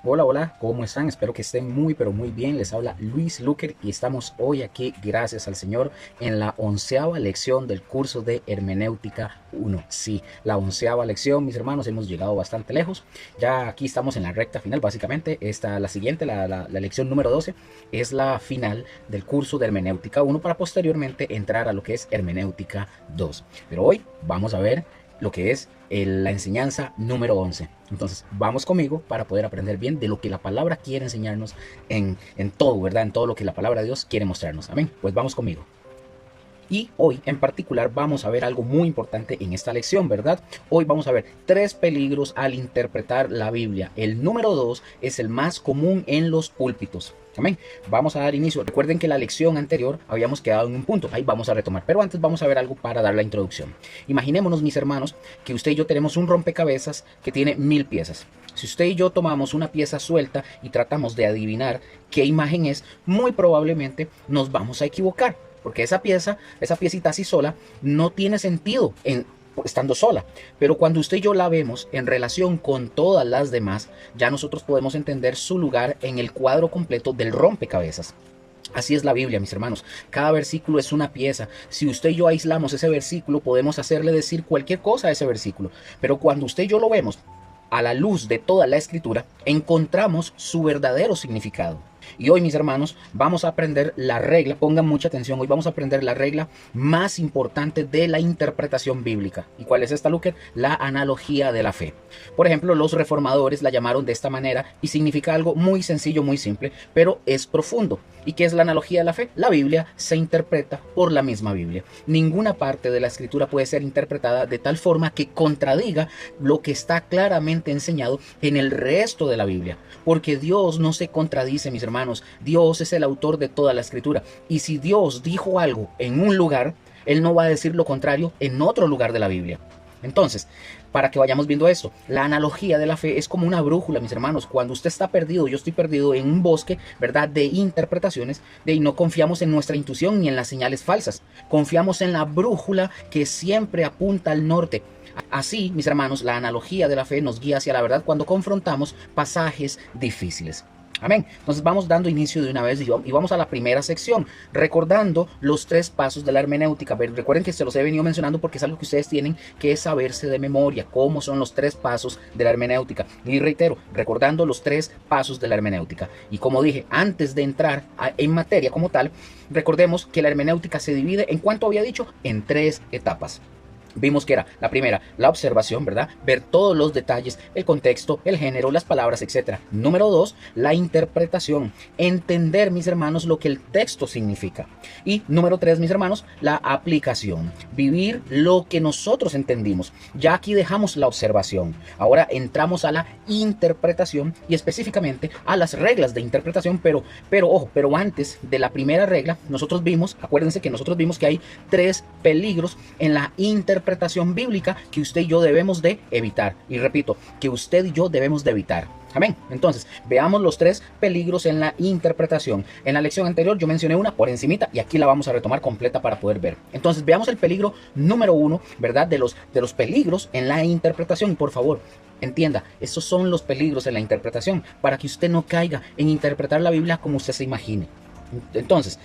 Hola, hola, ¿cómo están? Espero que estén muy, pero muy bien. Les habla Luis Luker y estamos hoy aquí, gracias al Señor, en la 11ª lección del curso de Hermenéutica 1. Sí, la 11ª lección, mis hermanos, hemos llegado bastante lejos. Ya aquí estamos en la recta final, básicamente. La siguiente, la lección número 12, es la final del curso de Hermenéutica 1 para posteriormente entrar a lo que es Hermenéutica 2. Pero hoy vamos a ver lo que es la enseñanza número 11. Entonces vamos conmigo para poder aprender bien de lo que la palabra quiere enseñarnos en todo, ¿verdad? En todo lo que la palabra de Dios quiere mostrarnos. Amén. Pues vamos conmigo. Y hoy en particular vamos a ver algo muy importante en esta lección, ¿verdad? Hoy vamos a ver 3 peligros al interpretar la Biblia. El número 2 es el más común en los púlpitos. Amén. Vamos a dar inicio. Recuerden que la lección anterior habíamos quedado en un punto. Ahí vamos a retomar. Pero antes vamos a ver algo para dar la introducción. Imaginémonos, mis hermanos, que usted y yo tenemos un rompecabezas que tiene 1000 piezas. Si usted y yo tomamos una pieza suelta y tratamos de adivinar qué imagen es, muy probablemente nos vamos a equivocar. Porque esa piecita así sola, no tiene sentido estando sola. Pero cuando usted y yo la vemos en relación con todas las demás, ya nosotros podemos entender su lugar en el cuadro completo del rompecabezas. Así es la Biblia, mis hermanos. Cada versículo es una pieza. Si usted y yo aislamos ese versículo, podemos hacerle decir cualquier cosa a ese versículo. Pero cuando usted y yo lo vemos a la luz de toda la escritura, encontramos su verdadero significado. Y hoy, mis hermanos, vamos a aprender la regla, pongan mucha atención, hoy vamos a aprender la regla más importante de la interpretación bíblica. ¿Y cuál es esta, Luker? La analogía de la fe. Por ejemplo, los reformadores la llamaron de esta manera y significa algo muy sencillo, muy simple, pero es profundo. ¿Y qué es la analogía de la fe? La Biblia se interpreta por la misma Biblia. Ninguna parte de la escritura puede ser interpretada de tal forma que contradiga lo que está claramente enseñado en el resto de la Biblia. Porque Dios no se contradice, mis hermanos. Dios es el autor de toda la escritura. Y si Dios dijo algo en un lugar, Él no va a decir lo contrario en otro lugar de la Biblia. Entonces, para que vayamos viendo esto, la analogía de la fe es como una brújula, mis hermanos. Cuando usted está perdido, yo estoy perdido en un bosque, ¿verdad?, de interpretaciones, y no confiamos en nuestra intuición ni en las señales falsas. Confiamos en la brújula que siempre apunta al norte. Así, mis hermanos, la analogía de la fe nos guía hacia la verdad cuando confrontamos pasajes difíciles. Amén. Entonces vamos dando inicio de una vez y vamos a la primera sección, recordando los 3 pasos de la hermenéutica. Recuerden que se los he venido mencionando porque es algo que ustedes tienen que saberse de memoria, cómo son los 3 pasos de la hermenéutica. Y reitero, recordando los 3 pasos de la hermenéutica. Y como dije, antes de entrar en materia como tal, recordemos que la hermenéutica se divide, ¿en cuánto había dicho? En 3 etapas. Vimos que era la primera, la observación, ¿verdad? Ver todos los detalles, el contexto, el género, las palabras, etc. Número 2, la interpretación. Entender, mis hermanos, lo que el texto significa. Y número 3, mis hermanos, la aplicación. Vivir lo que nosotros entendimos. Ya aquí dejamos la observación. Ahora entramos a la interpretación y específicamente a las reglas de interpretación. Pero antes de la primera regla, nosotros vimos, acuérdense que nosotros vimos que hay 3 peligros en la interpretación bíblica que usted y yo debemos de evitar. Y repito, que usted y yo debemos de evitar. Amén. Entonces, veamos los 3 peligros en la interpretación. En la lección anterior yo mencioné una por encimita y aquí la vamos a retomar completa para poder ver. Entonces, veamos el peligro número 1, ¿verdad? De los peligros en la interpretación. Por favor, entienda, estos son los peligros en la interpretación para que usted no caiga en interpretar la Biblia como usted se imagine. Entonces,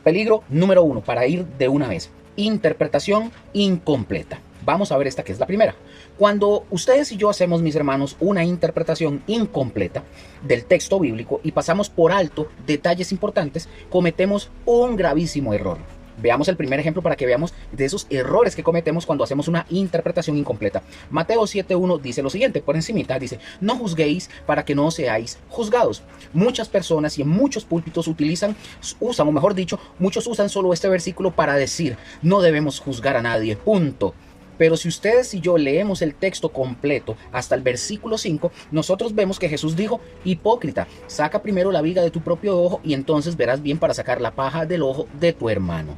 peligro número 1, para ir de una vez. Interpretación incompleta. Vamos a ver esta que es la primera. Cuando ustedes y yo hacemos, mis hermanos, una interpretación incompleta del texto bíblico y pasamos por alto detalles importantes, cometemos un gravísimo error. Veamos el primer ejemplo para que veamos de esos errores que cometemos cuando hacemos una interpretación incompleta. Mateo 7.1 dice lo siguiente, por encimita, dice: no juzguéis para que no seáis juzgados. Muchas personas y en muchos púlpitos usan, o mejor dicho, muchos usan solo este versículo para decir: no debemos juzgar a nadie, punto. Pero si ustedes y yo leemos el texto completo hasta el versículo 5, nosotros vemos que Jesús dijo: hipócrita, saca primero la viga de tu propio ojo y entonces verás bien para sacar la paja del ojo de tu hermano.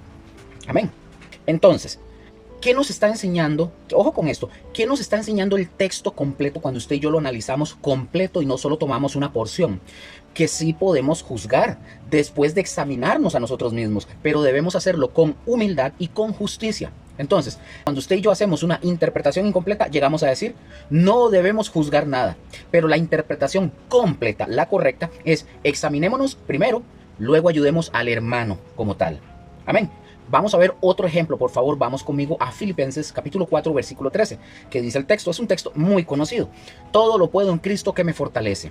Amén. Entonces, ¿qué nos está enseñando? Ojo con esto. ¿Qué nos está enseñando el texto completo cuando usted y yo lo analizamos completo y no solo tomamos una porción? Que sí podemos juzgar después de examinarnos a nosotros mismos, pero debemos hacerlo con humildad y con justicia. Entonces, cuando usted y yo hacemos una interpretación incompleta, llegamos a decir, no debemos juzgar nada. Pero la interpretación completa, la correcta, es examinémonos primero, luego ayudemos al hermano como tal. Amén. Vamos a ver otro ejemplo, por favor, vamos conmigo a Filipenses capítulo 4, versículo 13, que dice el texto, es un texto muy conocido. Todo lo puedo en Cristo que me fortalece.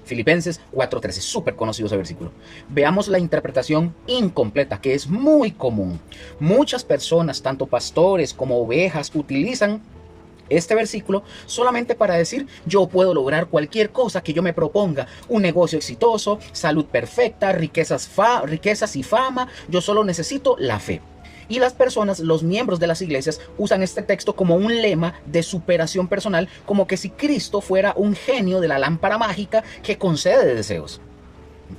Filipenses 4:13, súper conocido ese versículo. Veamos la interpretación incompleta, que es muy común. Muchas personas, tanto pastores como ovejas, utilizan este versículo solamente para decir, yo puedo lograr cualquier cosa que yo me proponga, un negocio exitoso, salud perfecta, riquezas y fama, yo solo necesito la fe. Y las personas, los miembros de las iglesias, usan este texto como un lema de superación personal, como que si Cristo fuera un genio de la lámpara mágica que concede deseos.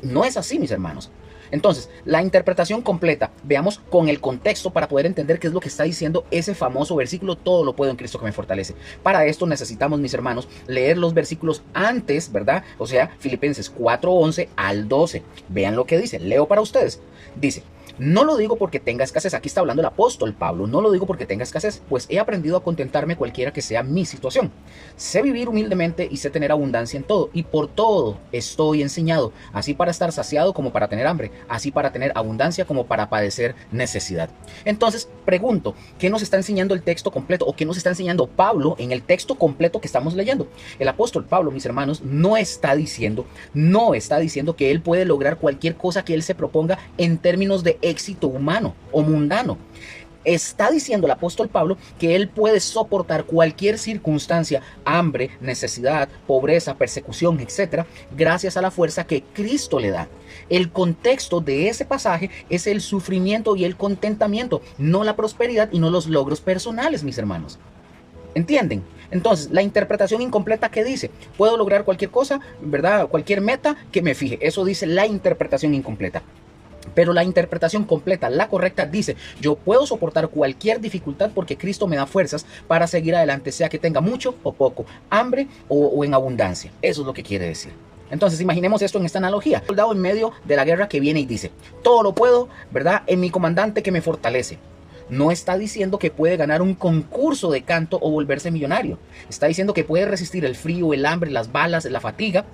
No es así, mis hermanos. Entonces, la interpretación completa, veamos con el contexto para poder entender qué es lo que está diciendo ese famoso versículo, todo lo puedo en Cristo que me fortalece. Para esto necesitamos, mis hermanos, leer los versículos antes, ¿verdad? O sea, Filipenses 4:11 al 12. Vean lo que dice, leo para ustedes. Dice, no lo digo porque tenga escasez, aquí está hablando el apóstol Pablo, no lo digo porque tenga escasez, pues he aprendido a contentarme cualquiera que sea mi situación. Sé vivir humildemente y sé tener abundancia en todo, y por todo estoy enseñado, así para estar saciado como para tener hambre, así para tener abundancia como para padecer necesidad. Entonces, pregunto, ¿qué nos está enseñando el texto completo o qué nos está enseñando Pablo en el texto completo que estamos leyendo? El apóstol Pablo, mis hermanos, no está diciendo que él puede lograr cualquier cosa que él se proponga en términos de éxito humano o mundano. Está diciendo el apóstol Pablo que él puede soportar cualquier circunstancia, hambre, necesidad, pobreza, persecución, etcétera, gracias a la fuerza que Cristo le da. El contexto de ese pasaje es el sufrimiento y el contentamiento, no la prosperidad y no los logros personales, mis hermanos. ¿Entienden? Entonces, la interpretación incompleta que dice, puedo lograr cualquier cosa, ¿verdad? Cualquier meta que me fije. Eso dice la interpretación incompleta. Pero la interpretación completa, la correcta, dice, yo puedo soportar cualquier dificultad porque Cristo me da fuerzas para seguir adelante, sea que tenga mucho o poco, hambre o en abundancia. Eso es lo que quiere decir. Entonces, imaginemos esto en esta analogía. Un soldado en medio de la guerra que viene y dice, todo lo puedo, ¿verdad? En mi comandante que me fortalece. No está diciendo que puede ganar un concurso de canto o volverse millonario. Está diciendo que puede resistir el frío, el hambre, las balas, la fatiga,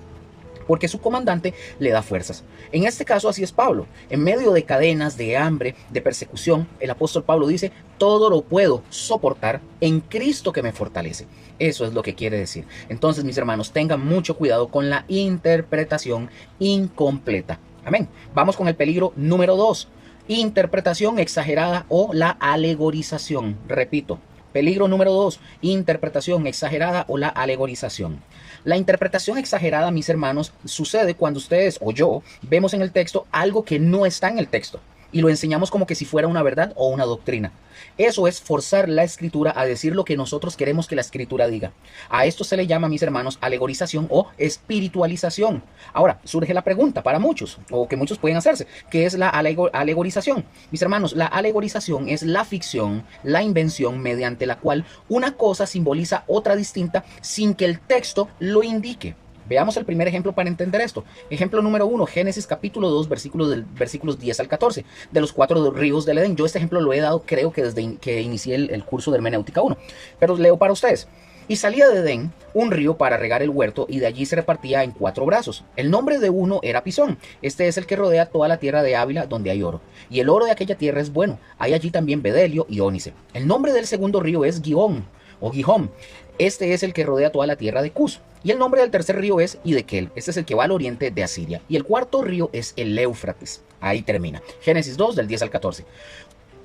porque su comandante le da fuerzas. En este caso así es Pablo. En medio de cadenas, de hambre, de persecución, el apóstol Pablo dice, todo lo puedo soportar en Cristo que me fortalece. Eso es lo que quiere decir. Entonces, mis hermanos, tengan mucho cuidado con la interpretación incompleta. Amén. Vamos con el peligro número 2. Interpretación exagerada o la alegorización. Repito. Peligro número 2, interpretación exagerada o la alegorización. La interpretación exagerada, mis hermanos, sucede cuando ustedes o yo vemos en el texto algo que no está en el texto y lo enseñamos como que si fuera una verdad o una doctrina. Eso es forzar la escritura a decir lo que nosotros queremos que la escritura diga. A esto se le llama, mis hermanos, alegorización o espiritualización. Ahora, surge la pregunta para muchos, o que muchos pueden hacerse, ¿qué es la alegorización? Mis hermanos, la alegorización es la ficción, la invención mediante la cual una cosa simboliza otra distinta sin que el texto lo indique. Veamos el primer ejemplo para entender esto. Ejemplo número 1, Génesis capítulo 2, versículos 10 al 14, de los 4 ríos del Edén. Yo este ejemplo lo he dado, creo que desde que inicié el curso de Hermenéutica 1, pero leo para ustedes. Y salía de Edén un río para regar el huerto, y de allí se repartía en 4 brazos. El nombre de uno era Pisón. Este es el que rodea toda la tierra de Ávila, donde hay oro. Y el oro de aquella tierra es bueno. Hay allí también bedelio y ónice. El nombre del segundo río es Gihón, o Gihón. Este es el que rodea toda la tierra de Cus. Y el nombre del tercer río es Hidekel. Este es el que va al oriente de Asiria. Y el cuarto río es el Éufrates. Ahí termina. Génesis 2, del 10 al 14.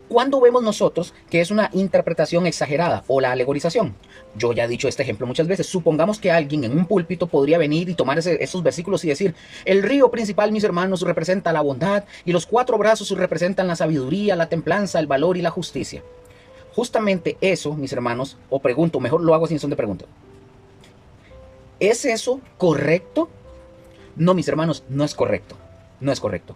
¿Cuándo vemos nosotros que es una interpretación exagerada o la alegorización? Yo ya he dicho este ejemplo muchas veces. Supongamos que alguien en un púlpito podría venir y tomar esos versículos y decir, el río principal, mis hermanos, representa la bondad, y los 4 brazos representan la sabiduría, la templanza, el valor y la justicia. Justamente eso, mis hermanos, o pregunto, mejor lo hago sin son de pregunta. ¿Es eso correcto? No, mis hermanos, no es correcto. No es correcto.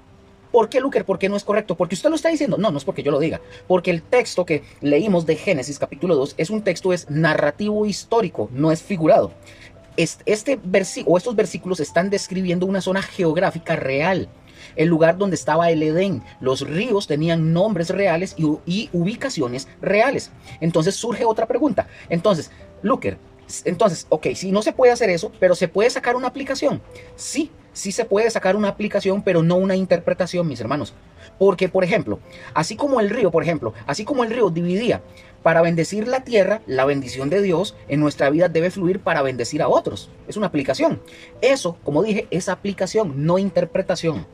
¿Por qué, Luker? ¿Por qué no es correcto? ¿Porque usted lo está diciendo? No, no es porque yo lo diga. Porque el texto que leímos de Génesis capítulo 2 es un texto narrativo histórico, no es figurado. Estos versículos están describiendo una zona geográfica real. el lugar donde estaba el Edén. Los ríos tenían nombres reales y ubicaciones reales. Entonces surge otra pregunta. Entonces, Luker, ok, si no se puede hacer eso, pero ¿se puede sacar una aplicación? Sí, sí se puede sacar una aplicación, pero no una interpretación, mis hermanos. Porque, por ejemplo, así como el río dividía para bendecir la tierra, la bendición de Dios en nuestra vida debe fluir para bendecir a otros. Es una aplicación. Eso, como dije, es aplicación, no interpretación.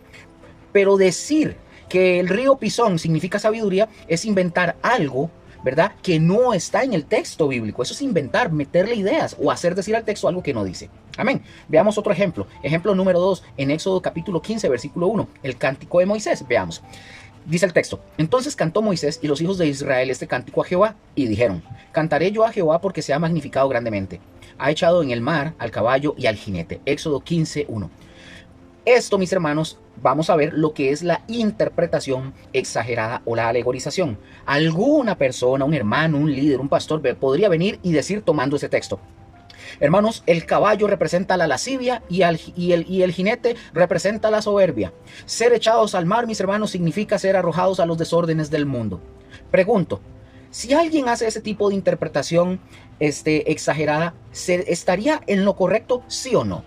Pero decir que el río Pisón significa sabiduría es inventar algo, ¿verdad?, que no está en el texto bíblico. Eso es inventar, meterle ideas o hacer decir al texto algo que no dice. Amén. Veamos otro ejemplo. Ejemplo número 2, en Éxodo capítulo 15, versículo 1, el cántico de Moisés. Veamos. Dice el texto: entonces cantó Moisés y los hijos de Israel este cántico a Jehová, y dijeron: cantaré yo a Jehová porque se ha magnificado grandemente. Ha echado en el mar al caballo y al jinete. Éxodo 15, 1. Esto, mis hermanos, vamos a ver lo que es la interpretación exagerada o la alegorización. Alguna persona, un hermano, un líder, un pastor podría venir y decir, tomando ese texto: hermanos, el caballo representa la lascivia y el jinete representa la soberbia. Ser echados al mar, mis hermanos, significa ser arrojados a los desórdenes del mundo. Pregunto, si alguien hace ese tipo de interpretación exagerada, ¿estaría en lo correcto, sí o no?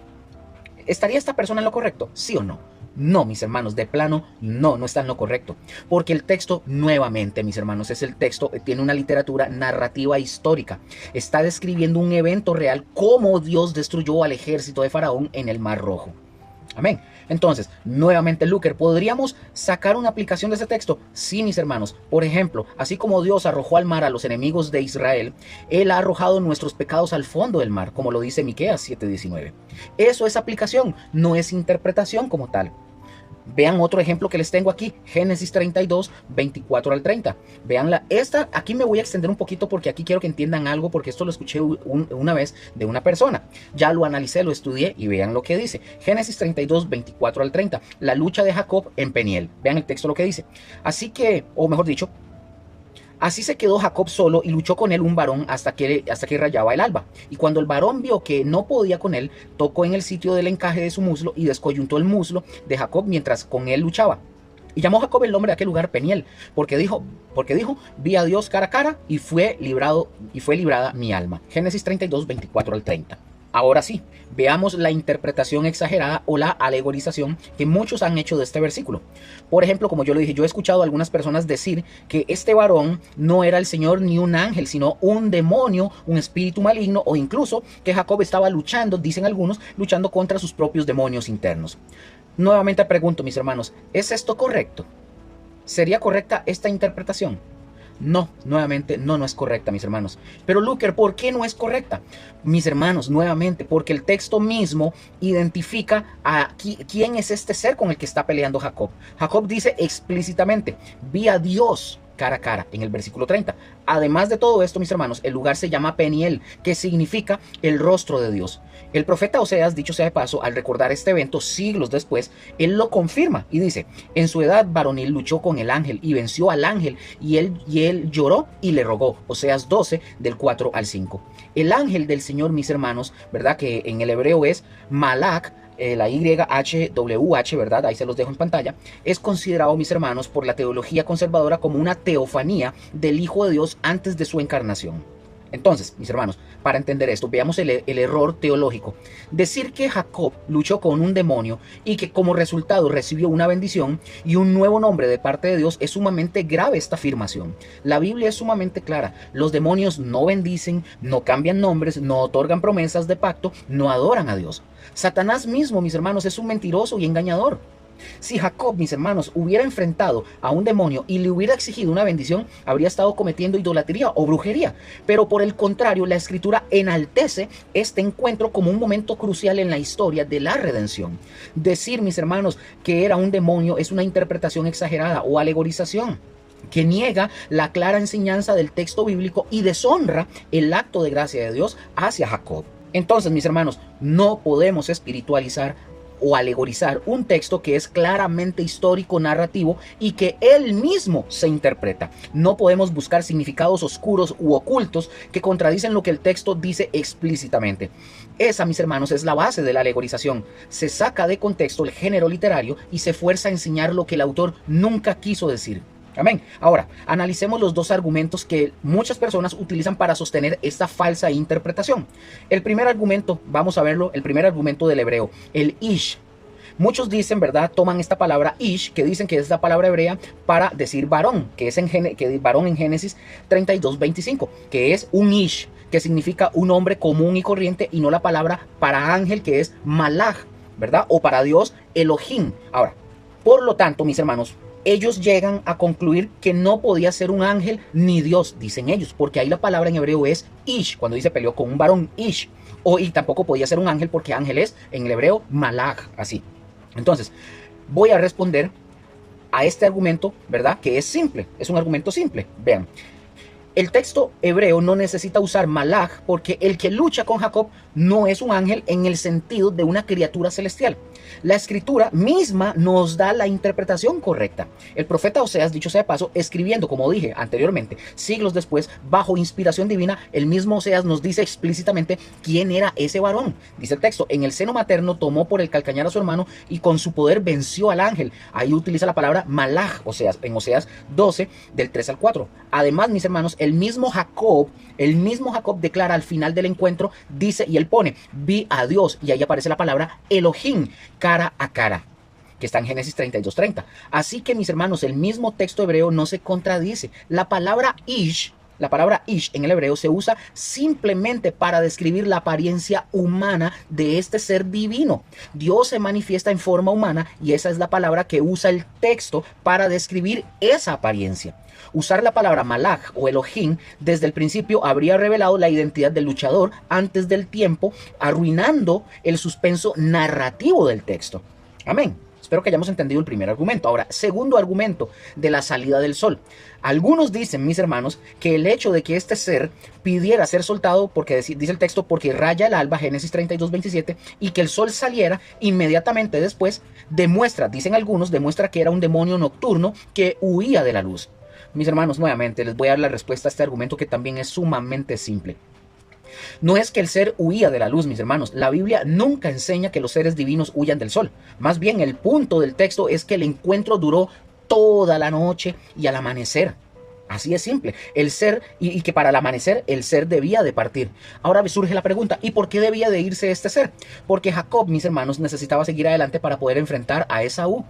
¿Estaría esta persona en lo correcto? ¿Sí o no? No, mis hermanos, de plano, no está en lo correcto. Porque el texto, nuevamente, mis hermanos, es el texto, tiene una literatura narrativa histórica. Está describiendo un evento real, cómo Dios destruyó al ejército de Faraón en el Mar Rojo. Amén. Entonces, nuevamente, Luker, ¿podríamos sacar una aplicación de ese texto? Sí, mis hermanos. Por ejemplo, así como Dios arrojó al mar a los enemigos de Israel, Él ha arrojado nuestros pecados al fondo del mar, como lo dice Miqueas 7:19. Eso es aplicación, no es interpretación como tal. Vean otro ejemplo que les tengo aquí, Génesis 32, 24 al 30. Veanla, aquí me voy a extender un poquito porque aquí quiero que entiendan algo, porque esto lo escuché una vez de una persona. Ya lo analicé, lo estudié y vean lo que dice. Génesis 32, 24 al 30. La lucha de Jacob en Peniel. Vean el texto lo que dice. Así que, o mejor dicho, así se quedó Jacob solo y luchó con él un varón hasta que rayaba el alba. Y cuando el varón vio que no podía con él, tocó en el sitio del encaje de su muslo y descoyuntó el muslo de Jacob mientras con él luchaba. Y llamó Jacob el nombre de aquel lugar Peniel, porque dijo, vi a Dios cara a cara y fue librada mi alma. Génesis 32, 24 al 30. Ahora sí, veamos la interpretación exagerada o la alegorización que muchos han hecho de este versículo. Por ejemplo, como yo lo dije, yo he escuchado a algunas personas decir que este varón no era el Señor ni un ángel, sino un demonio, un espíritu maligno, o incluso que Jacob estaba luchando, dicen algunos, luchando contra sus propios demonios internos. Nuevamente pregunto, mis hermanos, ¿es esto correcto? ¿Sería correcta esta interpretación? No, nuevamente, no es correcta, mis hermanos. Pero Luker, ¿por qué no es correcta? Mis hermanos, nuevamente, porque el texto mismo identifica a quién es este ser con el que está peleando Jacob. Jacob dice explícitamente, vi a Dios cara a cara, en el versículo 30. Además de todo esto, mis hermanos, el lugar se llama Peniel, que significa el rostro de Dios. El profeta Oseas, dicho sea de paso, al recordar este evento siglos después, él lo confirma y dice: en su edad varonil luchó con el ángel y venció al ángel, y él lloró y le rogó. Oseas 12, del 4 al 5. El ángel del Señor, mis hermanos, ¿verdad?, que en el hebreo es Malak, la YHWH, ¿verdad? Ahí se los dejo en pantalla. Es considerado, mis hermanos, por la teología conservadora como una teofanía del Hijo de Dios antes de su encarnación. Entonces, mis hermanos, para entender esto, veamos el error teológico. Decir que Jacob luchó con un demonio y que como resultado recibió una bendición y un nuevo nombre de parte de Dios es sumamente grave esta afirmación. La Biblia es sumamente clara. Los demonios no bendicen, no cambian nombres, no otorgan promesas de pacto, no adoran a Dios. Satanás mismo, mis hermanos, es un mentiroso y engañador. Si Jacob, mis hermanos, hubiera enfrentado a un demonio y le hubiera exigido una bendición, habría estado cometiendo idolatría o brujería. Pero por el contrario, la Escritura enaltece este encuentro como un momento crucial en la historia de la redención. Decir, mis hermanos, que era un demonio es una interpretación exagerada o alegorización que niega la clara enseñanza del texto bíblico y deshonra el acto de gracia de Dios hacia Jacob. Entonces, mis hermanos, no podemos espiritualizar o alegorizar un texto que es claramente histórico, narrativo y que él mismo se interpreta. No podemos buscar significados oscuros u ocultos que contradicen lo que el texto dice explícitamente. Esa, mis hermanos, es la base de la alegorización. Se saca de contexto el género literario y se fuerza a enseñar lo que el autor nunca quiso decir. Amén. Ahora, analicemos los dos argumentos que muchas personas utilizan para sostener esta falsa interpretación. El primer argumento, vamos a verlo, el primer argumento del hebreo, el ish. Muchos dicen, ¿verdad? Toman esta palabra ish, que dicen que es la palabra hebrea para decir varón, que es varón en Génesis 32:25, que es un ish, que significa un hombre común y corriente, y no la palabra para ángel, que es malach, ¿verdad? O para Dios, Elohim. Ahora, por lo tanto, mis hermanos, ellos llegan a concluir que no podía ser un ángel ni Dios, dicen ellos, porque ahí la palabra en hebreo es ish, cuando dice peleó con un varón, ish, y tampoco podía ser un ángel porque ángel es en el hebreo malach, así. Entonces, voy a responder a este argumento, ¿verdad? Que es simple, es un argumento simple. Vean, el texto hebreo no necesita usar malach porque el que lucha con Jacob no es un ángel en el sentido de una criatura celestial. La escritura misma nos da la interpretación correcta. El profeta Oseas, dicho sea de paso, escribiendo, como dije anteriormente, siglos después, bajo inspiración divina, el mismo Oseas nos dice explícitamente quién era ese varón. Dice el texto, en el seno materno tomó por el calcañar a su hermano y con su poder venció al ángel. Ahí utiliza la palabra malach, en Oseas 12, del 3 al 4. Además, mis hermanos, el mismo Jacob declara al final del encuentro, dice, y él pone, vi a Dios, y ahí aparece la palabra Elohim, cara a cara, que está en Génesis 32:30. Así que, mis hermanos, el mismo texto hebreo no se contradice. La palabra ish en el hebreo se usa simplemente para describir la apariencia humana de este ser divino. Dios se manifiesta en forma humana y esa es la palabra que usa el texto para describir esa apariencia. Usar la palabra malach o Elohim desde el principio habría revelado la identidad del luchador antes del tiempo, arruinando el suspenso narrativo del texto. Amén. Espero que hayamos entendido el primer argumento. Ahora, segundo argumento de la salida del sol. Algunos dicen, mis hermanos, que el hecho de que este ser pidiera ser soltado, porque dice el texto, porque raya el alba, Génesis 32:27, y que el sol saliera inmediatamente después, dicen algunos, demuestra que era un demonio nocturno que huía de la luz. Mis hermanos, nuevamente les voy a dar la respuesta a este argumento que también es sumamente simple. No es que el ser huía de la luz, mis hermanos. La Biblia nunca enseña que los seres divinos huyan del sol. Más bien, el punto del texto es que el encuentro duró toda la noche y al amanecer. Así es simple. El ser, y que para el amanecer el ser debía de partir. Ahora me surge la pregunta, ¿y por qué debía de irse este ser? Porque Jacob, mis hermanos, necesitaba seguir adelante para poder enfrentar a Esaú.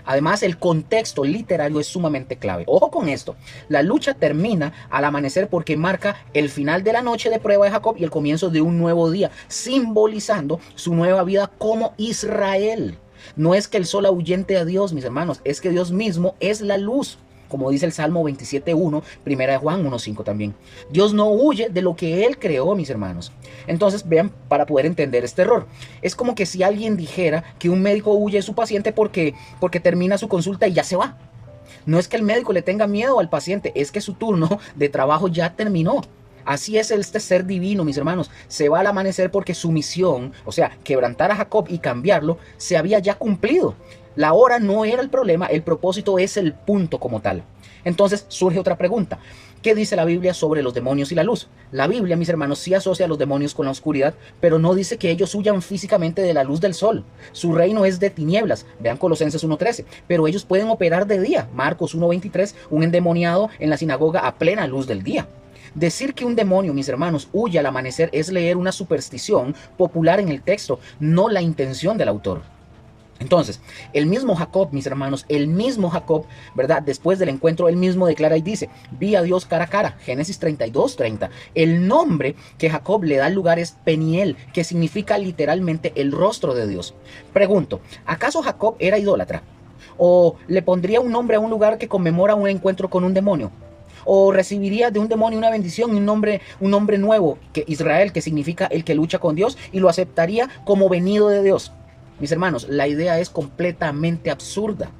Además, el contexto literario es sumamente clave. Ojo con esto. La lucha termina al amanecer porque marca el final de la noche de prueba de Jacob y el comienzo de un nuevo día, simbolizando su nueva vida como Israel. No es que el sol ahuyente a Dios, mis hermanos, es que Dios mismo es la luz. Como dice el Salmo 27:1, Primera de Juan 1:5 también. Dios no huye de lo que Él creó, mis hermanos. Entonces, vean, para poder entender este error. Es como que si alguien dijera que un médico huye de su paciente porque termina su consulta y ya se va. No es que el médico le tenga miedo al paciente, es que su turno de trabajo ya terminó. Así es este ser divino, mis hermanos. Se va al amanecer porque su misión, o sea, quebrantar a Jacob y cambiarlo, se había ya cumplido. La hora no era el problema, el propósito es el punto como tal. Entonces surge otra pregunta. ¿Qué dice la Biblia sobre los demonios y la luz? La Biblia, mis hermanos, sí asocia a los demonios con la oscuridad, pero no dice que ellos huyan físicamente de la luz del sol. Su reino es de tinieblas. Vean Colosenses 1:13. Pero ellos pueden operar de día. Marcos 1:23, un endemoniado en la sinagoga a plena luz del día. Decir que un demonio, mis hermanos, huye al amanecer es leer una superstición popular en el texto, no la intención del autor. Entonces, el mismo Jacob, mis hermanos, el mismo Jacob, ¿verdad? Después del encuentro, él mismo declara y dice, vi a Dios cara a cara, Génesis 32:30. El nombre que Jacob le da al lugar es Peniel, que significa literalmente el rostro de Dios. Pregunto, ¿acaso Jacob era idólatra? ¿O le pondría un nombre a un lugar que conmemora un encuentro con un demonio? ¿O recibiría de un demonio una bendición y un nombre nuevo, que Israel, que significa el que lucha con Dios, y lo aceptaría como venido de Dios? Mis hermanos, la idea es completamente absurda.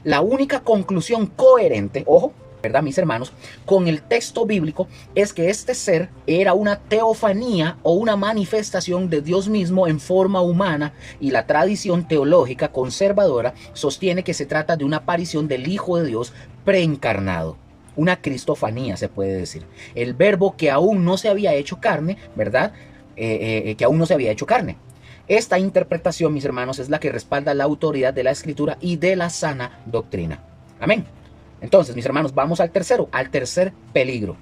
La única conclusión coherente, ojo, ¿verdad, mis hermanos? Con el texto bíblico es que este ser era una teofanía o una manifestación de Dios mismo en forma humana, y la tradición teológica conservadora sostiene que se trata de una aparición del Hijo de Dios preencarnado. Una cristofanía, se puede decir. El verbo que aún no se había hecho carne, ¿verdad? Que aún no se había hecho carne. Esta interpretación, mis hermanos, es la que respalda la autoridad de la Escritura y de la sana doctrina. Amén. Entonces, mis hermanos, vamos al tercer peligro.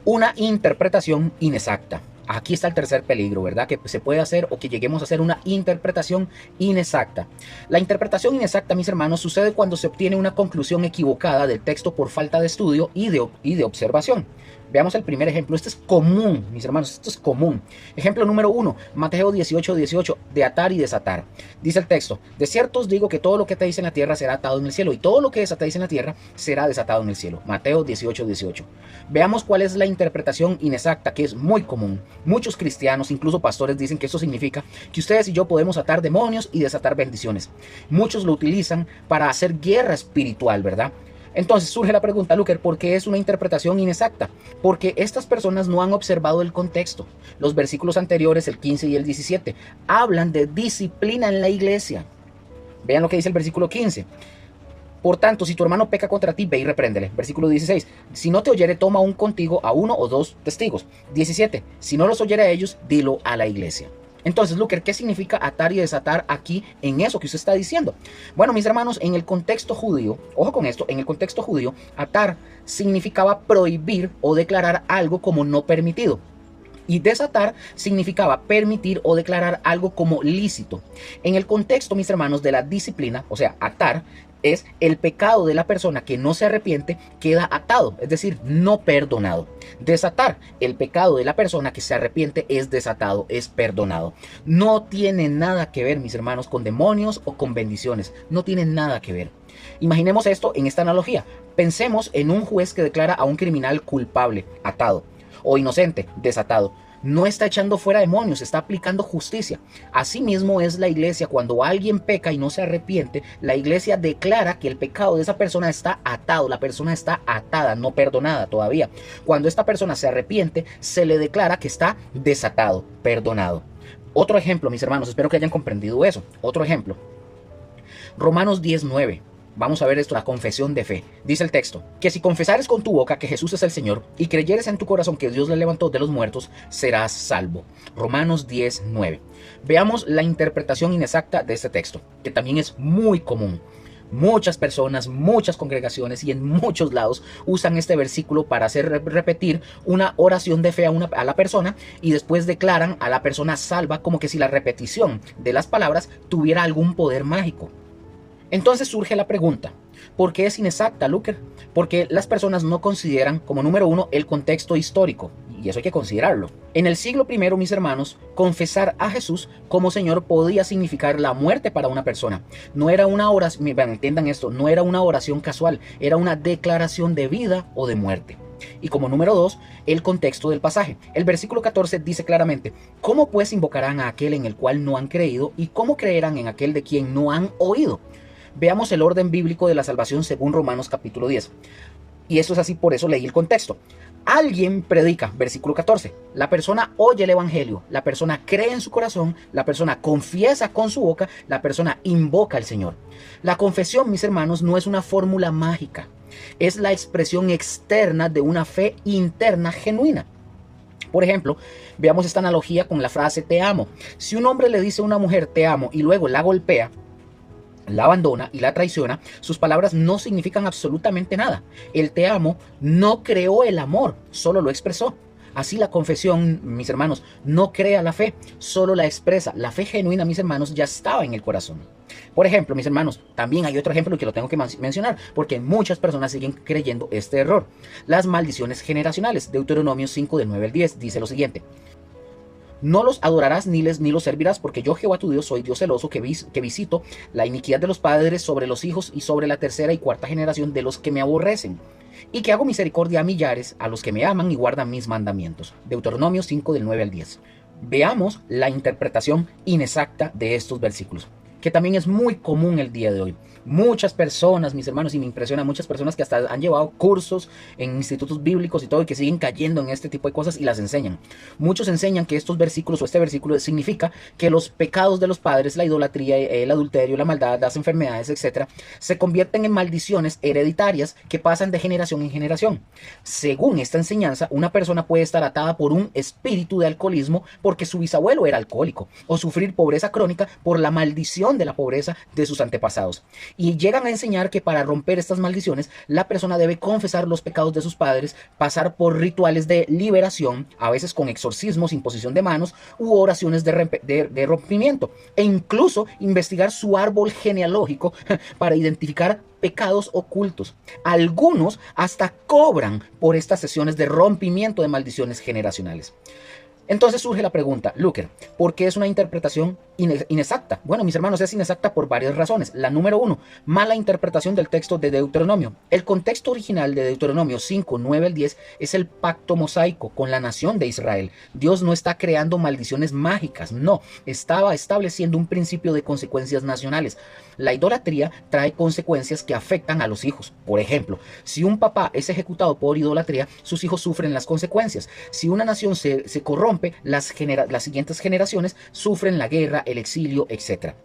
Una interpretación inexacta. Aquí está el tercer peligro, ¿verdad? Que se puede hacer o que lleguemos a hacer una interpretación inexacta. La interpretación inexacta, mis hermanos, sucede cuando se obtiene una conclusión equivocada del texto por falta de estudio y de observación. Veamos el primer ejemplo. Este es común, mis hermanos, esto es común. Ejemplo número 1, Mateo 18:18, de atar y desatar. Dice el texto: de cierto os digo que todo lo que atéis en la tierra será atado en el cielo, y todo lo que desatéis en la tierra será desatado en el cielo. Mateo 18:18. Veamos cuál es la interpretación inexacta, que es muy común. Muchos cristianos, incluso pastores, dicen que esto significa que ustedes y yo podemos atar demonios y desatar bendiciones. Muchos lo utilizan para hacer guerra espiritual, ¿verdad? Entonces surge la pregunta, Luker, ¿por qué es una interpretación inexacta? Porque estas personas no han observado el contexto. Los versículos anteriores, el 15 y el 17, hablan de disciplina en la iglesia. Vean lo que dice el versículo 15. Por tanto, si tu hermano peca contra ti, ve y repréndele. Versículo 16. Si no te oyere, toma aún contigo a 1 o 2 testigos. 17. Si no los oyere a ellos, dilo a la iglesia. Entonces, Luker, ¿qué significa atar y desatar aquí en eso que usted está diciendo? Bueno, mis hermanos, en el contexto judío, ojo con esto, en el contexto judío, atar significaba prohibir o declarar algo como no permitido. Y desatar significaba permitir o declarar algo como lícito. En el contexto, mis hermanos, de la disciplina, o sea, atar, es el pecado de la persona que no se arrepiente queda atado, es decir, no perdonado. Desatar, el pecado de la persona que se arrepiente es desatado, es perdonado. No tiene nada que ver, mis hermanos, con demonios o con bendiciones. No tiene nada que ver. Imaginemos esto en esta analogía. Pensemos en un juez que declara a un criminal culpable, atado, o inocente, desatado. No está echando fuera demonios, está aplicando justicia. Asimismo es la iglesia. Cuando alguien peca y no se arrepiente, la iglesia declara que el pecado de esa persona está atado. La persona está atada, no perdonada todavía. Cuando esta persona se arrepiente, se le declara que está desatado, perdonado. Otro ejemplo, mis hermanos, espero que hayan comprendido eso. Otro ejemplo. Romanos 10:9. Vamos a ver esto, la confesión de fe. Dice el texto, que si confesares con tu boca que Jesús es el Señor y creyeres en tu corazón que Dios le levantó de los muertos, serás salvo. Romanos 10:9. Veamos la interpretación inexacta de este texto, que también es muy común. Muchas personas, muchas congregaciones y en muchos lados usan este versículo para hacer repetir una oración de fe a la persona, y después declaran a la persona salva como que si la repetición de las palabras tuviera algún poder mágico. Entonces surge la pregunta, ¿por qué es inexacta, Luker? Porque las personas no consideran, como número uno, el contexto histórico, y eso hay que considerarlo. En el siglo I, mis hermanos, confesar a Jesús como Señor podía significar la muerte para una persona. No era una oración, entiendan esto, no era una oración casual, era una declaración de vida o de muerte. Y como número 2, el contexto del pasaje. El versículo 14 dice claramente, ¿cómo pues invocarán a aquel en el cual no han creído y cómo creerán en aquel de quien no han oído? Veamos el orden bíblico de la salvación según Romanos capítulo 10. Y esto es así, por eso leí el contexto. Alguien predica, versículo 14. La persona oye el evangelio, la persona cree en su corazón, la persona confiesa con su boca, la persona invoca al Señor. La confesión, mis hermanos, no es una fórmula mágica. Es la expresión externa de una fe interna genuina. Por ejemplo, veamos esta analogía con la frase te amo. Si un hombre le dice a una mujer te amo y luego la golpea, la abandona y la traiciona, sus palabras no significan absolutamente nada. El te amo no creó el amor, solo lo expresó. Así la confesión, mis hermanos, no crea la fe, solo la expresa. La fe genuina, mis hermanos, ya estaba en el corazón. Por ejemplo, mis hermanos, también hay otro ejemplo que lo tengo que mencionar, porque muchas personas siguen creyendo este error. Las maldiciones generacionales. Deuteronomio 5, del 9 al 10, dice lo siguiente. No los adorarás ni los servirás, porque yo, Jehová tu Dios, soy Dios celoso, que visito la iniquidad de los padres sobre los hijos y sobre la tercera y cuarta generación de los que me aborrecen, y que hago misericordia a millares, a los que me aman y guardan mis mandamientos. Deuteronomio 5, del 9 al 10. Veamos la interpretación inexacta de estos versículos. que también es muy común el día de hoy. Muchas personas, mis hermanos, y me impresiona, muchas personas que hasta han llevado cursos en institutos bíblicos y todo, y que siguen cayendo en este tipo de cosas y las enseñan. Muchos enseñan que estos versículos o este versículo significa que los pecados de los padres, la idolatría, el adulterio, la maldad, las enfermedades, etcétera, se convierten en maldiciones hereditarias que pasan de generación en generación. Según esta enseñanza, una persona puede estar atada por un espíritu de alcoholismo porque su bisabuelo era alcohólico, o sufrir pobreza crónica por la maldición de la pobreza de sus antepasados. Y llegan a enseñar que para romper estas maldiciones, la persona debe confesar los pecados de sus padres, pasar por rituales de liberación, a veces con exorcismos, imposición de manos u oraciones de rompimiento, e incluso investigar su árbol genealógico para identificar pecados ocultos. Algunos hasta cobran por estas sesiones de rompimiento de maldiciones generacionales. Entonces surge la pregunta, Luker, ¿por qué es una interpretación inexacta? Bueno, mis hermanos, es inexacta por varias razones. La número uno, mala interpretación del texto de Deuteronomio. El contexto original de Deuteronomio 5, 9 al 10 es el pacto mosaico con la nación de Israel. Dios no está creando maldiciones mágicas, no, estaba estableciendo un principio de consecuencias nacionales. La idolatría trae consecuencias que afectan a los hijos. Por ejemplo, si un papá es ejecutado por idolatría, sus hijos sufren las consecuencias. Si una nación se corrompe, las siguientes generaciones sufren la guerra, el exilio, etc.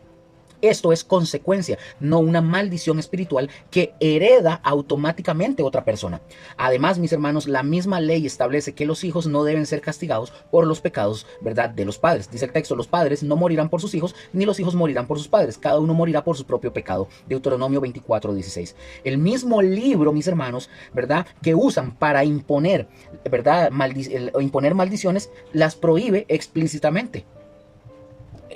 Esto es consecuencia, no una maldición espiritual que hereda automáticamente otra persona. Además, mis hermanos, la misma ley establece que los hijos no deben ser castigados por los pecados, ¿verdad?, de los padres. Dice el texto, los padres no morirán por sus hijos, ni los hijos morirán por sus padres. Cada uno morirá por su propio pecado. Deuteronomio 24, 16. El mismo libro, mis hermanos, ¿verdad?, que usan para imponer, ¿verdad?, imponer maldiciones, las prohíbe explícitamente.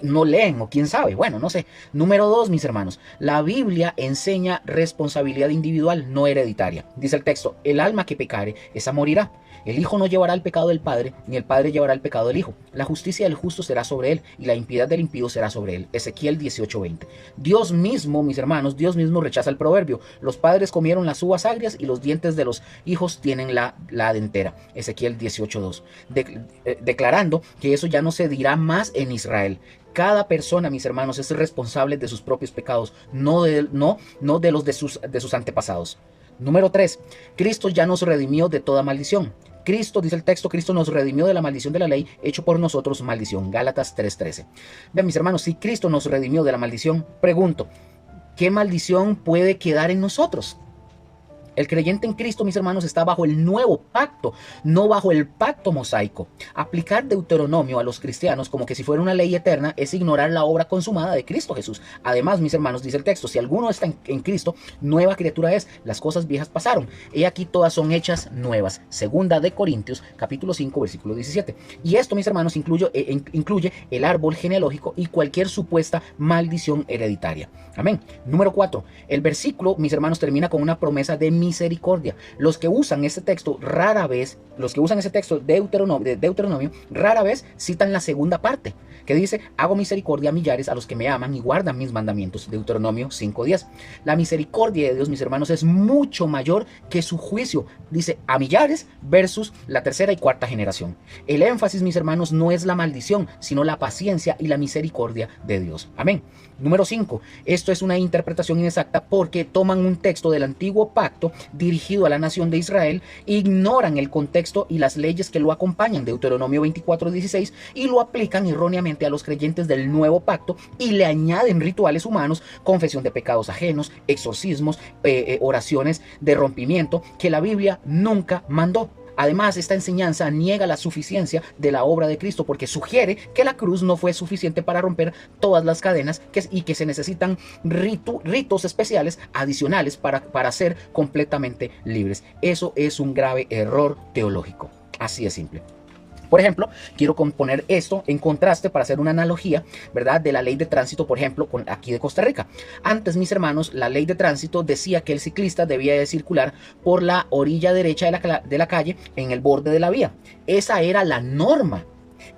No leen, o quién sabe, bueno, no sé. Número 2, mis hermanos, la Biblia enseña responsabilidad individual, no hereditaria. Dice el texto, el alma que pecare, esa morirá. El hijo no llevará el pecado del padre, ni el padre llevará el pecado del hijo. La justicia del justo será sobre él, y la impiedad del impío será sobre él. Ezequiel 18:20. Dios mismo, mis hermanos, Dios mismo rechaza el proverbio. Los padres comieron las uvas agrias y los dientes de los hijos tienen la dentera. Ezequiel 18:2. Declarando que eso ya no se dirá más en Israel. Cada persona, mis hermanos, es responsable de sus propios pecados, no de los de sus antepasados. Número 3. Cristo ya nos redimió de toda maldición. Cristo, dice el texto, Cristo nos redimió de la maldición de la ley, hecho por nosotros maldición. Gálatas 3:13. Vean, mis hermanos, si Cristo nos redimió de la maldición, pregunto, ¿qué maldición puede quedar en nosotros? El creyente en Cristo, mis hermanos, está bajo el nuevo pacto, no bajo el pacto mosaico. Aplicar Deuteronomio a los cristianos como que si fuera una ley eterna es ignorar la obra consumada de Cristo Jesús. Además, mis hermanos, dice el texto, si alguno está en Cristo, nueva criatura es, las cosas viejas pasaron. He aquí todas son hechas nuevas. Segunda de Corintios, capítulo 5, versículo 17. Y esto, mis hermanos, incluye el árbol genealógico y cualquier supuesta maldición hereditaria. Amén. Número 4. El versículo, mis hermanos, termina con una promesa de misericordia. Los que usan ese texto de Deuteronomio, rara vez citan la segunda parte, que dice, hago misericordia a millares a los que me aman y guardan mis mandamientos. Deuteronomio 5:10. La misericordia de Dios, mis hermanos, es mucho mayor que su juicio. Dice a millares versus la tercera y cuarta generación. El énfasis, mis hermanos, no es la maldición, sino la paciencia y la misericordia de Dios. Amén. Número 5. Esto es una interpretación inexacta porque toman un texto del antiguo pacto dirigido a la nación de Israel, ignoran el contexto y las leyes que lo acompañan, Deuteronomio 24:16, y lo aplican erróneamente a los creyentes del nuevo pacto y le añaden rituales humanos, confesión de pecados ajenos, exorcismos, oraciones de rompimiento que la Biblia nunca mandó. Además, esta enseñanza niega la suficiencia de la obra de Cristo porque sugiere que la cruz no fue suficiente para romper todas las cadenas y que se necesitan ritos especiales adicionales para ser completamente libres. Eso es un grave error teológico. Así de simple. Por ejemplo, quiero poner esto en contraste para hacer una analogía, ¿verdad?, de la ley de tránsito, por ejemplo, con aquí de Costa Rica. Antes, mis hermanos, la ley de tránsito decía que el ciclista debía de circular por la orilla derecha de la calle en el borde de la vía. Esa era la norma.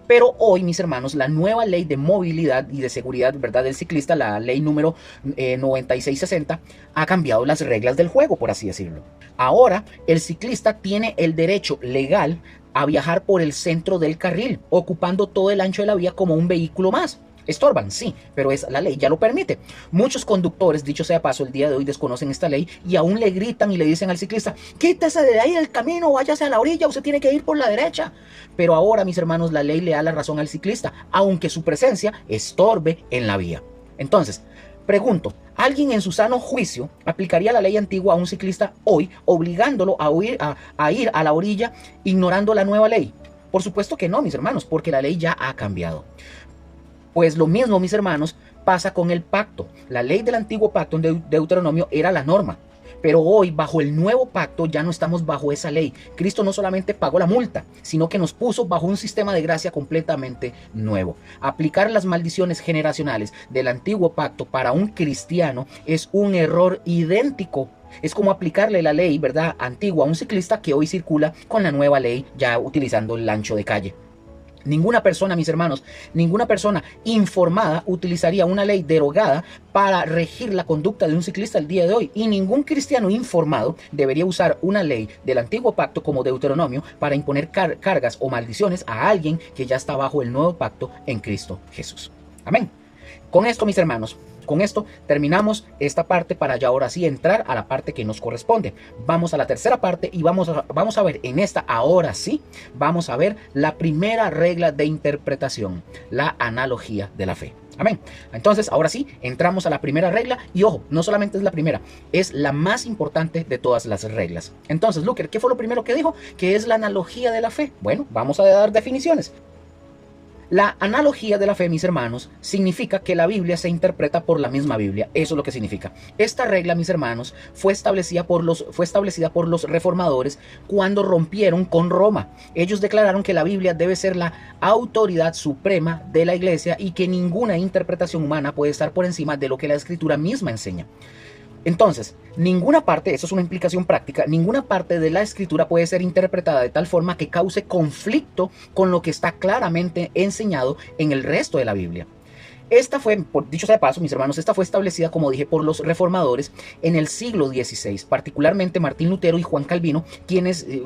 Pero hoy, mis hermanos, la nueva ley de movilidad y de seguridad, ¿verdad?, del ciclista, la ley número 9660, ha cambiado las reglas del juego, por así decirlo. Ahora, el ciclista tiene el derecho legal a viajar por el centro del carril, ocupando todo el ancho de la vía como un vehículo más. Estorban, sí, pero la ley ya lo permite. Muchos conductores, dicho sea paso, el día de hoy desconocen esta ley y aún le gritan y le dicen al ciclista: quítese de ahí del camino, váyase a la orilla, usted tiene que ir por la derecha. Pero ahora, mis hermanos, la ley le da la razón al ciclista, aunque su presencia estorbe en la vía. Entonces, pregunto, ¿alguien en su sano juicio aplicaría la ley antigua a un ciclista hoy, obligándolo a ir a la orilla, ignorando la nueva ley? Por supuesto que no, mis hermanos, porque la ley ya ha cambiado. Pues lo mismo, mis hermanos, pasa con el pacto. La ley del antiguo pacto en Deuteronomio era la norma. Pero hoy, bajo el nuevo pacto, ya no estamos bajo esa ley. Cristo no solamente pagó la multa, sino que nos puso bajo un sistema de gracia completamente nuevo. Aplicar las maldiciones generacionales del antiguo pacto para un cristiano es un error idéntico. Es como aplicarle la ley, ¿verdad?, antigua a un ciclista que hoy circula con la nueva ley, ya utilizando el ancho de calle. Ninguna persona, mis hermanos, ninguna persona informada utilizaría una ley derogada para regir la conducta de un ciclista el día de hoy. Y ningún cristiano informado debería usar una ley del antiguo pacto como Deuteronomio para imponer cargas o maldiciones a alguien que ya está bajo el nuevo pacto en Cristo Jesús. Amén. Con esto, mis hermanos, con esto terminamos esta parte para ya ahora sí entrar a la parte que nos corresponde. Vamos a la tercera parte y vamos a ver en esta, ahora sí, vamos a ver la primera regla de interpretación, la analogía de la fe. Amén. Entonces, ahora sí, entramos a la primera regla y ojo, no solamente es la primera, es la más importante de todas las reglas. Entonces, Luker, ¿qué fue lo primero que dijo? ¿Qué es la analogía de la fe? Bueno, vamos a dar definiciones. La analogía de la fe, mis hermanos, significa que la Biblia se interpreta por la misma Biblia. Eso es lo que significa. Esta regla, mis hermanos, fue establecida por los reformadores cuando rompieron con Roma. Ellos declararon que la Biblia debe ser la autoridad suprema de la iglesia y que ninguna interpretación humana puede estar por encima de lo que la Escritura misma enseña. Entonces, ninguna parte, eso es una implicación práctica, ninguna parte de la escritura puede ser interpretada de tal forma que cause conflicto con lo que está claramente enseñado en el resto de la Biblia. Esta fue, dicho sea de paso, mis hermanos, esta fue establecida, como dije, por los reformadores en el siglo XVI, particularmente Martín Lutero y Juan Calvino,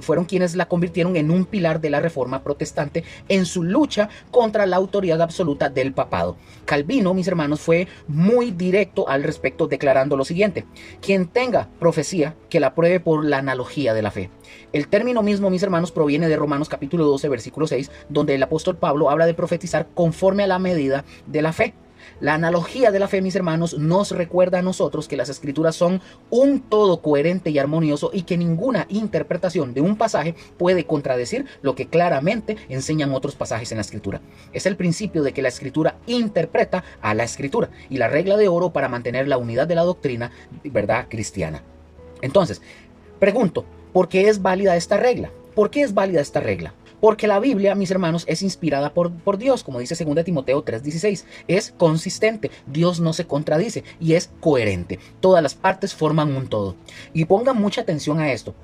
fueron quienes la convirtieron en un pilar de la Reforma protestante en su lucha contra la autoridad absoluta del papado. Calvino, mis hermanos, fue muy directo al respecto, declarando lo siguiente: quien tenga profecía, que la pruebe por la analogía de la fe. El término mismo, mis hermanos, proviene de Romanos capítulo 12, versículo 6, donde el apóstol Pablo habla de profetizar conforme a la medida de la fe. La analogía de la fe, mis hermanos, nos recuerda a nosotros que las escrituras son un todo coherente y armonioso y que ninguna interpretación de un pasaje puede contradecir lo que claramente enseñan otros pasajes en la escritura. Es el principio de que la escritura interpreta a la escritura y la regla de oro para mantener la unidad de la doctrina, ¿verdad?, cristiana. Entonces, pregunto, ¿por qué es válida esta regla? ¿Por qué es válida esta regla? Porque la Biblia, mis hermanos, es inspirada por Dios, como dice 2 Timoteo 3:16. Es consistente, Dios no se contradice y es coherente. Todas las partes forman un todo. Y pongan mucha atención a esto,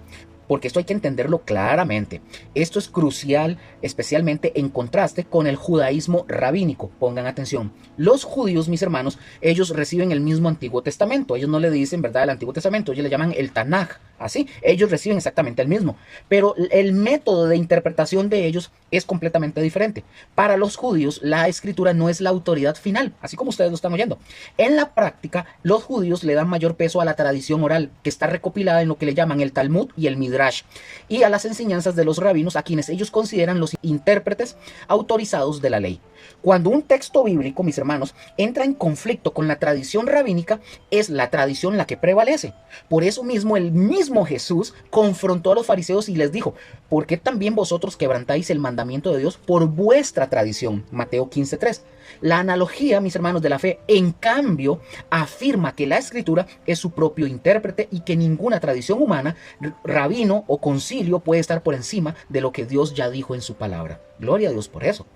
porque esto hay que entenderlo claramente. Esto es crucial, especialmente en contraste con el judaísmo rabínico. Pongan atención. Los judíos, mis hermanos, ellos reciben el mismo Antiguo Testamento. Ellos no le dicen, ¿verdad?, el Antiguo Testamento. Ellos le llaman el Tanaj. Así, ellos reciben exactamente el mismo. Pero el método de interpretación de ellos es completamente diferente. Para los judíos, la escritura no es la autoridad final, así como ustedes lo están oyendo. En la práctica, los judíos le dan mayor peso a la tradición oral, que está recopilada en lo que le llaman el Talmud y el Midrash, y a las enseñanzas de los rabinos, a quienes ellos consideran los intérpretes autorizados de la ley. Cuando un texto bíblico, mis hermanos, entra en conflicto con la tradición rabínica, es la tradición la que prevalece. Por eso mismo, el mismo Jesús confrontó a los fariseos y les dijo: ¿por qué también vosotros quebrantáis el mandamiento de Dios por vuestra tradición? Mateo 15:3. La analogía, mis hermanos, de la fe, en cambio, afirma que la escritura es su propio intérprete y que ninguna tradición humana, rabino o concilio puede estar por encima de lo que Dios ya dijo en su palabra. Gloria a Dios por eso.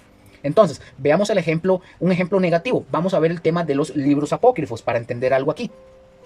Entonces, veamos un ejemplo negativo. Vamos a ver el tema de los libros apócrifos para entender algo aquí.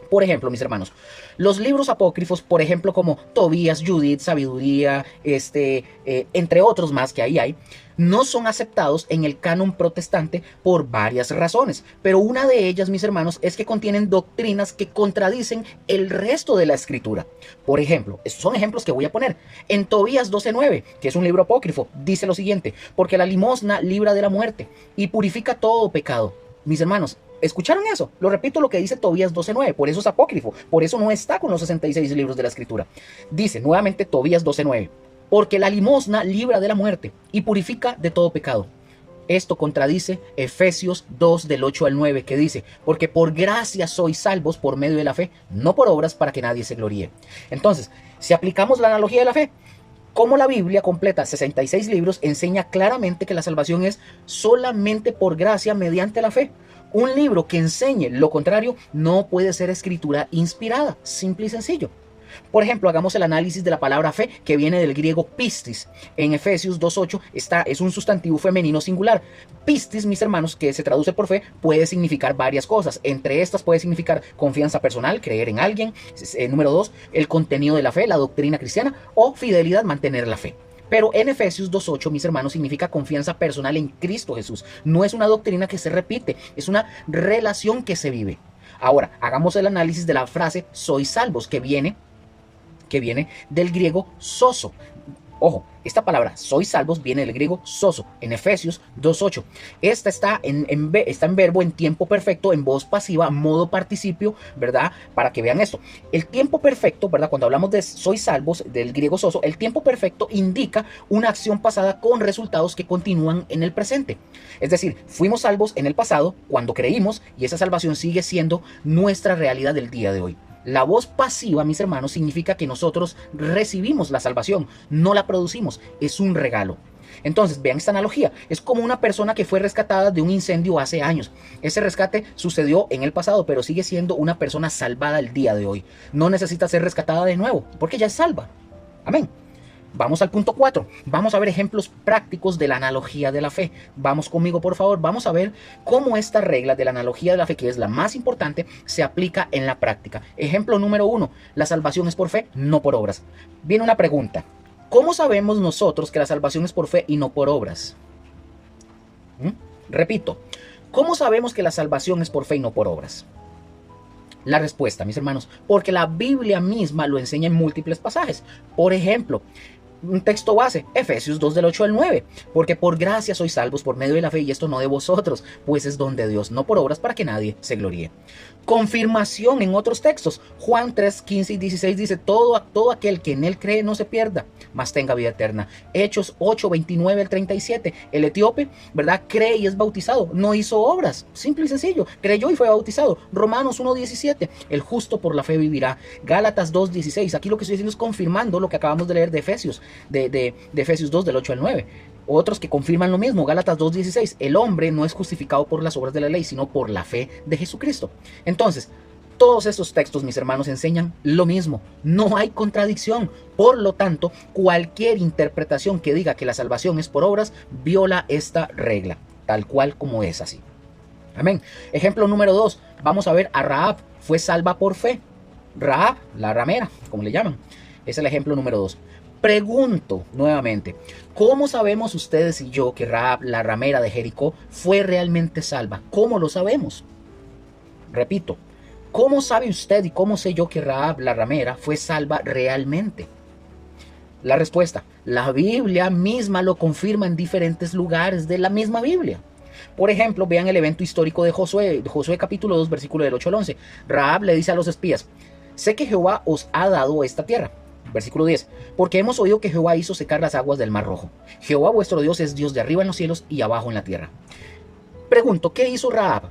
Por ejemplo, mis hermanos, los libros apócrifos, por ejemplo, como Tobías, Judith, Sabiduría, entre otros más que ahí hay, no son aceptados en el canon protestante por varias razones. Pero una de ellas, mis hermanos, es que contienen doctrinas que contradicen el resto de la escritura. Por ejemplo, estos son ejemplos que voy a poner. En Tobías 12:9, que es un libro apócrifo, dice lo siguiente: porque la limosna libra de la muerte y purifica todo pecado. Mis hermanos, ¿escucharon eso? Lo repito lo que dice Tobías 12:9, por eso es apócrifo, por eso no está con los 66 libros de la Escritura. Dice nuevamente Tobías 12:9, porque la limosna libra de la muerte y purifica de todo pecado. Esto contradice Efesios 2 del 8 al 9 que dice, porque por gracia sois salvos por medio de la fe, no por obras para que nadie se gloríe. Entonces, si aplicamos la analogía de la fe, como la Biblia completa 66 libros enseña claramente que la salvación es solamente por gracia mediante la fe. Un libro que enseñe lo contrario no puede ser escritura inspirada, simple y sencillo. Por ejemplo, hagamos el análisis de la palabra fe, que viene del griego pistis. En Efesios 2:8 es un sustantivo femenino singular. Pistis, mis hermanos, que se traduce por fe, puede significar varias cosas. Entre estas puede significar confianza personal, creer en alguien. Número 2, el contenido de la fe, la doctrina cristiana, o fidelidad, mantener la fe. Pero en Efesios 2:8, mis hermanos, significa confianza personal en Cristo Jesús. No es una doctrina que se repite, es una relación que se vive. Ahora, hagamos el análisis de la frase sois salvos, que viene del griego soso. Ojo, esta palabra sois salvos viene del griego soso, en Efesios 2:8. Esta está en verbo en tiempo perfecto, en voz pasiva, modo participio, ¿verdad? Para que vean esto. El tiempo perfecto, ¿verdad? Cuando hablamos de sois salvos, del griego soso, el tiempo perfecto indica una acción pasada con resultados que continúan en el presente. Es decir, fuimos salvos en el pasado cuando creímos y esa salvación sigue siendo nuestra realidad del día de hoy. La voz pasiva, mis hermanos, significa que nosotros recibimos la salvación, no la producimos, es un regalo. Entonces, vean esta analogía, es como una persona que fue rescatada de un incendio hace años. Ese rescate sucedió en el pasado, pero sigue siendo una persona salvada el día de hoy. No necesita ser rescatada de nuevo, porque ya es salva. Amén. Vamos al punto 4. Vamos a ver ejemplos prácticos de la analogía de la fe. Vamos conmigo, por favor. Vamos a ver cómo esta regla de la analogía de la fe, que es la más importante, se aplica en la práctica. Ejemplo número 1. La salvación es por fe, no por obras. Viene una pregunta. ¿Cómo sabemos nosotros que la salvación es por fe y no por obras? Repito. ¿Cómo sabemos que la salvación es por fe y no por obras? La respuesta, mis hermanos, porque la Biblia misma lo enseña en múltiples pasajes. Por ejemplo, un texto base, Efesios 2 del 8 al 9, porque por gracia sois salvos por medio de la fe y esto no de vosotros, pues es don de Dios, no por obras para que nadie se gloríe. Confirmación en otros textos, Juan 3, 15 y 16 dice, todo aquel que en él cree no se pierda, mas tenga vida eterna. Hechos 8, 29 al 37, el etíope, ¿verdad? Cree y es bautizado, no hizo obras, simple y sencillo, creyó y fue bautizado. Romanos 1, 17, el justo por la fe vivirá. Gálatas 2, 16, aquí lo que estoy diciendo es confirmando lo que acabamos de leer de Efesios, de Efesios 2 del 8 al 9. Otros que confirman lo mismo, Gálatas 2:16, el hombre no es justificado por las obras de la ley, sino por la fe de Jesucristo. Entonces, todos estos textos, mis hermanos, enseñan lo mismo, no hay contradicción. Por lo tanto, cualquier interpretación que diga que la salvación es por obras, viola esta regla, tal cual como es así. Amén. Ejemplo número 2, vamos a ver a Rahab, fue salva por fe. Rahab, la ramera, como le llaman, es el ejemplo número 2. Pregunto nuevamente, ¿cómo sabemos ustedes y yo que Rahab, la ramera de Jericó, fue realmente salva? ¿Cómo lo sabemos? Repito, ¿cómo sabe usted y cómo sé yo que Rahab, la ramera, fue salva realmente? La respuesta, la Biblia misma lo confirma en diferentes lugares de la misma Biblia. Por ejemplo, vean el evento histórico de Josué capítulo 2, versículo del 8 al 11. Rahab le dice a los espías, sé que Jehová os ha dado esta tierra. Versículo 10, porque hemos oído que Jehová hizo secar las aguas del Mar Rojo. Jehová vuestro Dios es Dios de arriba en los cielos y abajo en la tierra. Pregunto, ¿qué hizo Rahab?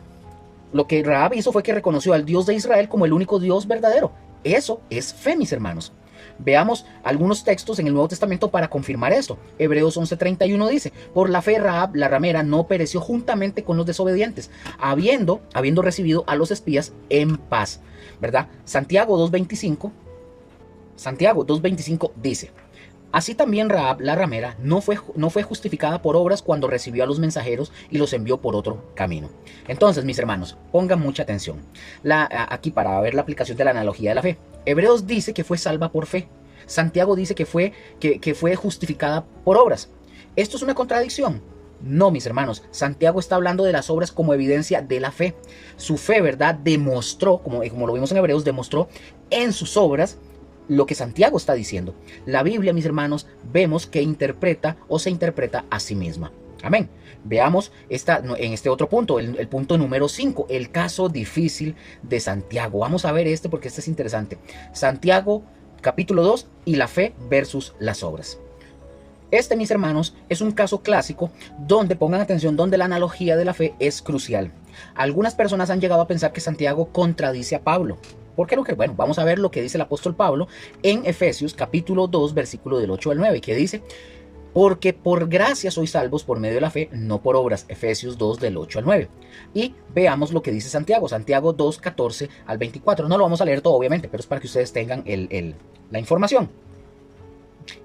Lo que Rahab hizo fue que reconoció al Dios de Israel como el único Dios verdadero. Eso es fe, mis hermanos. Veamos algunos textos en el Nuevo Testamento para confirmar esto. Hebreos 11:31 dice, por la fe Rahab, la ramera, no pereció juntamente con los desobedientes, habiendo recibido a los espías en paz. ¿Verdad? Santiago 2:25 dice, así también Rahab, la ramera, no fue justificada por obras cuando recibió a los mensajeros y los envió por otro camino. Entonces, mis hermanos, pongan mucha atención. Aquí para ver la aplicación de la analogía de la fe. Hebreos dice que fue salva por fe. Santiago dice que fue justificada por obras. ¿Esto es una contradicción? No, mis hermanos, Santiago está hablando de las obras como evidencia de la fe. Su fe, ¿verdad? Demostró, como lo vimos en Hebreos, demostró en sus obras lo que Santiago está diciendo. La Biblia, mis hermanos, vemos que interpreta o se interpreta a sí misma. Amén. Veamos en este otro punto, el punto número 5, el caso difícil de Santiago. Vamos a ver porque este es interesante. Santiago capítulo 2 y la fe versus las obras. Este, mis hermanos, es un caso clásico donde, pongan atención, donde la analogía de la fe es crucial. Algunas personas han llegado a pensar que Santiago contradice a Pablo. ¿Por qué? Bueno, vamos a ver lo que dice el apóstol Pablo en Efesios capítulo 2, versículo del 8 al 9, que dice: porque por gracia sois salvos por medio de la fe, no por obras. Efesios 2 del 8 al 9. Y veamos lo que dice Santiago. Santiago 2, 14 al 24. No lo vamos a leer todo, obviamente, pero es para que ustedes tengan la información.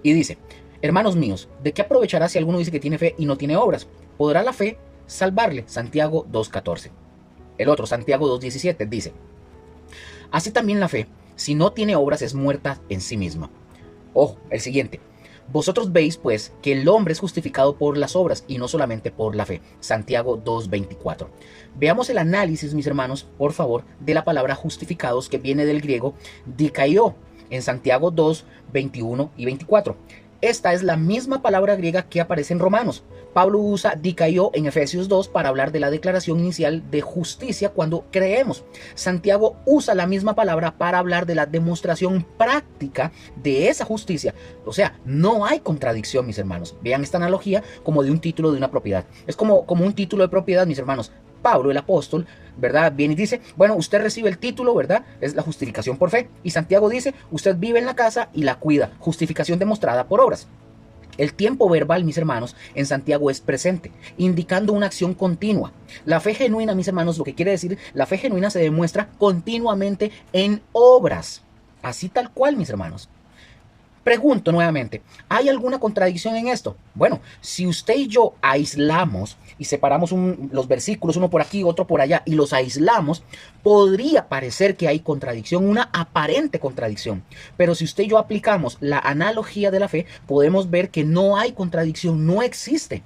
Y dice: hermanos míos, ¿de qué aprovechará si alguno dice que tiene fe y no tiene obras? ¿Podrá la fe salvarle? Santiago 2, 14. El otro, Santiago 2, 17, dice: así también la fe, si no tiene obras, es muerta en sí misma. Ojo, el siguiente: vosotros veis, pues, que el hombre es justificado por las obras y no solamente por la fe. Santiago 2:24. Veamos el análisis, mis hermanos, por favor, de la palabra justificados, que viene del griego dikaio, en Santiago 2:21 y 24. Esta es la misma palabra griega que aparece en Romanos. Pablo usa dikaio en Efesios 2 para hablar de la declaración inicial de justicia cuando creemos. Santiago usa la misma palabra para hablar de la demostración práctica de esa justicia. O sea, no hay contradicción, mis hermanos. Vean esta analogía como de un título de una propiedad. Es como un título de propiedad, mis hermanos. Pablo, el apóstol, ¿verdad? Viene y dice: bueno, usted recibe el título, ¿verdad? Es la justificación por fe. Y Santiago dice: usted vive en la casa y la cuida. Justificación demostrada por obras. El tiempo verbal, mis hermanos, en Santiago es presente, indicando una acción continua. La fe genuina, mis hermanos, lo que quiere decir, la fe genuina se demuestra continuamente en obras. Así tal cual, mis hermanos. Pregunto nuevamente, ¿hay alguna contradicción en esto? Bueno, si usted y yo aislamos y separamos los versículos, uno por aquí, otro por allá, y los aislamos, podría parecer que hay contradicción, una aparente contradicción. Pero si usted y yo aplicamos la analogía de la fe, podemos ver que no hay contradicción, no existe.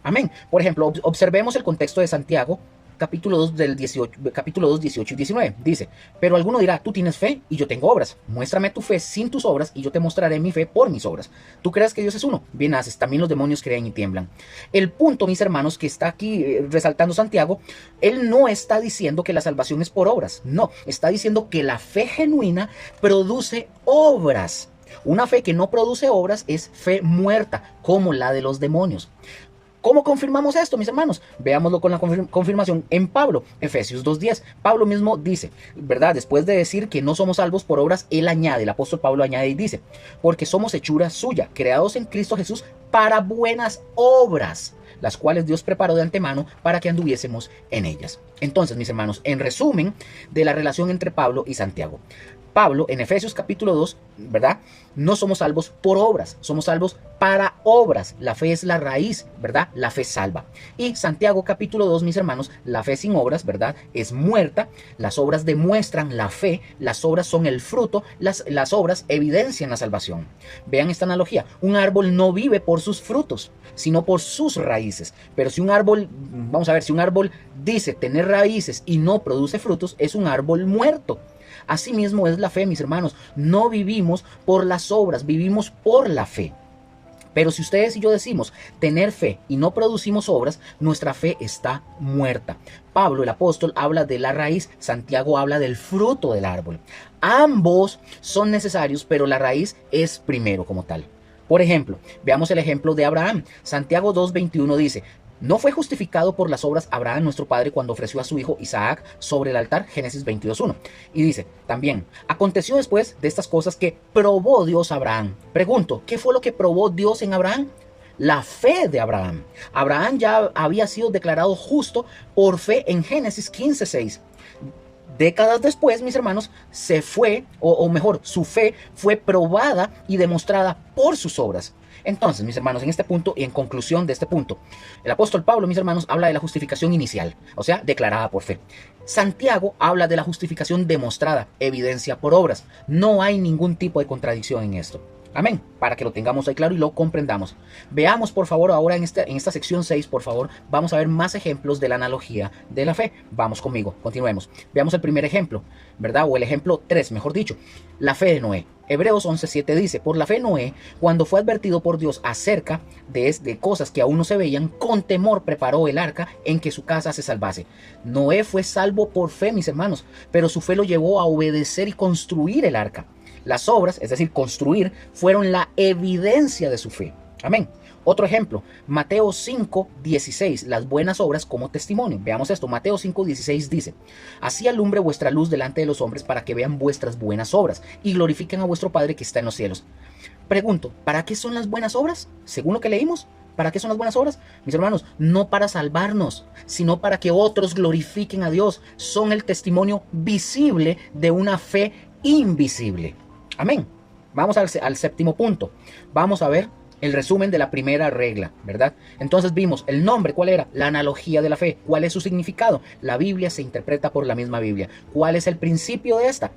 Amén. Por ejemplo, observemos el contexto de Santiago, capítulo 2, 18 y 19. Dice: pero alguno dirá, tú tienes fe y yo tengo obras. Muéstrame tu fe sin tus obras y yo te mostraré mi fe por mis obras. ¿Tú crees que Dios es uno? Bien haces, también los demonios creen y tiemblan. El punto, mis hermanos, que está aquí resaltando Santiago, él no está diciendo que la salvación es por obras. No, está diciendo que la fe genuina produce obras. Una fe que no produce obras es fe muerta, como la de los demonios. ¿Cómo confirmamos esto, mis hermanos? Veámoslo con la confirmación en Pablo, Efesios 2:10. Pablo mismo dice, ¿verdad? Después de decir que no somos salvos por obras, él añade, el apóstol Pablo añade y dice: porque somos hechura suya, creados en Cristo Jesús para buenas obras, las cuales Dios preparó de antemano para que anduviésemos en ellas. Entonces, mis hermanos, en resumen de la relación entre Pablo y Santiago. Pablo, en Efesios capítulo 2, ¿verdad? No somos salvos por obras, somos salvos para obras. La fe es la raíz, ¿verdad? La fe salva. Y Santiago capítulo 2, mis hermanos, la fe sin obras, ¿verdad? Es muerta. Las obras demuestran la fe, las obras son el fruto, las obras evidencian la salvación. Vean esta analogía: un árbol no vive por sus frutos, sino por sus raíces. Pero si un árbol, vamos a ver, si un árbol dice tener raíces y no produce frutos, es un árbol muerto. Asimismo es la fe, mis hermanos. No vivimos por las obras, vivimos por la fe. Pero si ustedes y yo decimos tener fe y no producimos obras, nuestra fe está muerta. Pablo, el apóstol, habla de la raíz, Santiago habla del fruto del árbol. Ambos son necesarios, pero la raíz es primero como tal. Por ejemplo, veamos el ejemplo de Abraham. Santiago 2:21 dice: no fue justificado por las obras Abraham, nuestro padre, cuando ofreció a su hijo Isaac sobre el altar. Génesis 22:1. Y dice también: aconteció después de estas cosas que probó Dios a Abraham. Pregunto, ¿qué fue lo que probó Dios en Abraham? La fe de Abraham. Abraham ya había sido declarado justo por fe en Génesis 15:6. Décadas después, mis hermanos, su fe fue probada y demostrada por sus obras. Entonces, mis hermanos, en este punto y en conclusión de este punto, el apóstol Pablo, mis hermanos, habla de la justificación inicial, o sea, declarada por fe. Santiago habla de la justificación demostrada, evidencia por obras. No hay ningún tipo de contradicción en esto. Amén, para que lo tengamos ahí claro y lo comprendamos. Veamos por favor ahora en esta sección 6, por favor, vamos a ver más ejemplos de la analogía de la fe. Vamos conmigo, continuemos. Veamos el primer ejemplo, ¿verdad? O el ejemplo 3, mejor dicho, la fe de Noé. Hebreos 11:7 dice, por la fe Noé, cuando fue advertido por Dios acerca de cosas que aún no se veían, con temor preparó el arca en que su casa se salvase. Noé fue salvo por fe, mis hermanos, pero su fe lo llevó a obedecer y construir el arca. Las obras, es decir, construir, fueron la evidencia de su fe. Amén. Otro ejemplo, Mateo 5:16, las buenas obras como testimonio. Veamos esto, Mateo 5:16 dice, así alumbre vuestra luz delante de los hombres para que vean vuestras buenas obras y glorifiquen a vuestro Padre que está en los cielos. Pregunto, ¿para qué son las buenas obras? Según lo que leímos, ¿para qué son las buenas obras? Mis hermanos, no para salvarnos, sino para que otros glorifiquen a Dios. Son el testimonio visible de una fe invisible. Amén. Vamos al séptimo punto. Vamos a ver el resumen de la primera regla, ¿verdad? Entonces vimos el nombre, ¿cuál era? La analogía de la fe. ¿Cuál es su significado? La Biblia se interpreta por la misma Biblia. ¿Cuál es el principio de esta?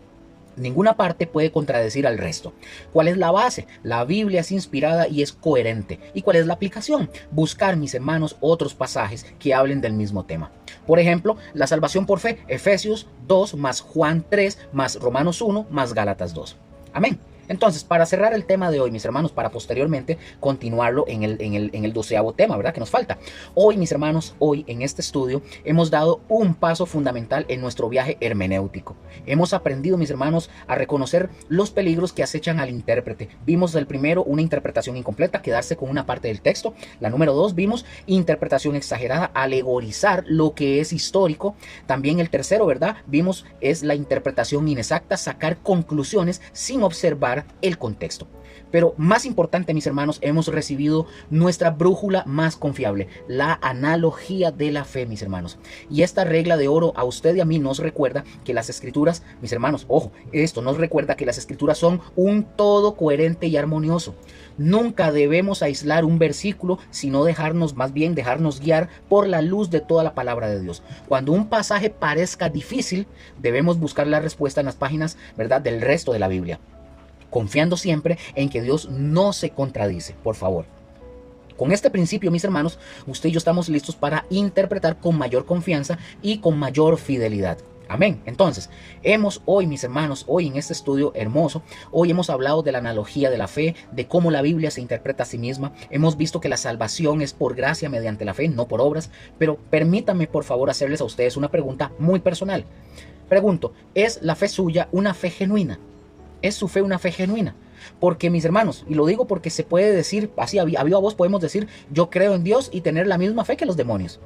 Ninguna parte puede contradecir al resto. ¿Cuál es la base? La Biblia es inspirada y es coherente. ¿Y cuál es la aplicación? Buscar, mis hermanos, otros pasajes que hablen del mismo tema. Por ejemplo, la salvación por fe, Efesios 2 más Juan 3 más Romanos 1 más Gálatas 2. Amén. Entonces, para cerrar el tema de hoy, mis hermanos, para posteriormente continuarlo en el 12º tema, ¿verdad? Que nos falta. Hoy, mis hermanos, hoy en este estudio hemos dado un paso fundamental en nuestro viaje hermenéutico. Hemos aprendido, mis hermanos, a reconocer los peligros que acechan al intérprete. Vimos el primero, una interpretación incompleta, quedarse con una parte del texto. La número 2, vimos interpretación exagerada, alegorizar lo que es histórico. También el tercero, ¿verdad? Vimos es la interpretación inexacta, sacar conclusiones sin observar el contexto. Pero más importante, mis hermanos, hemos recibido nuestra brújula más confiable, la analogía de la fe, mis hermanos. Y esta regla de oro a usted y a mí nos recuerda que las escrituras, mis hermanos, ojo, esto nos recuerda que las escrituras son un todo coherente y armonioso. Nunca debemos aislar un versículo, sino más bien dejarnos guiar por la luz de toda la palabra de Dios. Cuando un pasaje parezca difícil, debemos buscar la respuesta en las páginas, ¿verdad?, del resto de la Biblia, confiando siempre en que Dios no se contradice, por favor. Con este principio, mis hermanos, usted y yo estamos listos para interpretar con mayor confianza y con mayor fidelidad. Amén. Entonces, hoy, mis hermanos, hoy en este estudio hermoso, hoy hemos hablado de la analogía de la fe, de cómo la Biblia se interpreta a sí misma. Hemos visto que la salvación es por gracia mediante la fe, no por obras. Pero permítanme, por favor, hacerles a ustedes una pregunta muy personal. Pregunto, ¿es la fe suya una fe genuina? ¿Es su fe una fe genuina? Porque, mis hermanos, y lo digo porque se puede decir, así a viva voz podemos decir, yo creo en Dios y tener la misma fe que los demonios.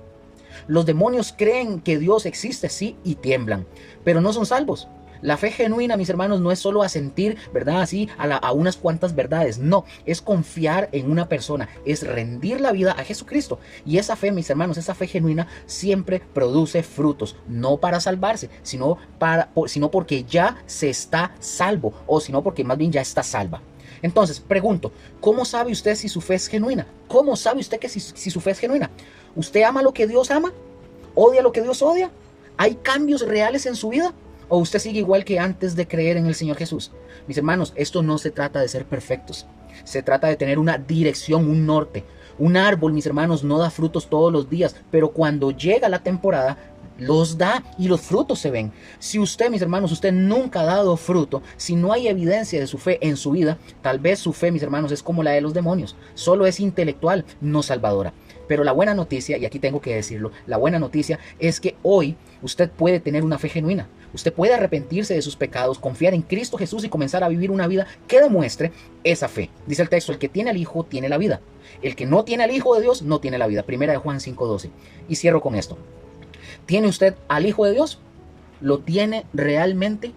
Los demonios creen que Dios existe, sí, y tiemblan, pero no son salvos. La fe genuina, mis hermanos, no es solo asentir, ¿verdad?, así a unas cuantas verdades. No, es confiar en una persona, es rendir la vida a Jesucristo. Y esa fe, mis hermanos, esa fe genuina siempre produce frutos, no para salvarse, sino porque ya se está salvo, o sino porque más bien ya está salva. Entonces, pregunto, ¿cómo sabe usted si su fe es genuina? ¿Cómo sabe usted que si su fe es genuina? ¿Usted ama lo que Dios ama? ¿Odia lo que Dios odia? ¿Hay cambios reales en su vida? ¿O usted sigue igual que antes de creer en el Señor Jesús? Mis hermanos, esto no se trata de ser perfectos. Se trata de tener una dirección, un norte. Un árbol, mis hermanos, no da frutos todos los días, pero cuando llega la temporada, los da y los frutos se ven. Si usted, mis hermanos, usted nunca ha dado fruto, si no hay evidencia de su fe en su vida, tal vez su fe, mis hermanos, es como la de los demonios. Solo es intelectual, no salvadora. Pero la buena noticia, y aquí tengo que decirlo, la buena noticia es que hoy usted puede tener una fe genuina. Usted puede arrepentirse de sus pecados, confiar en Cristo Jesús y comenzar a vivir una vida que demuestre esa fe. Dice el texto, el que tiene al Hijo tiene la vida. El que no tiene al Hijo de Dios no tiene la vida. Primera de Juan 5:12. Y cierro con esto. ¿Tiene usted al Hijo de Dios? ¿Lo tiene realmente?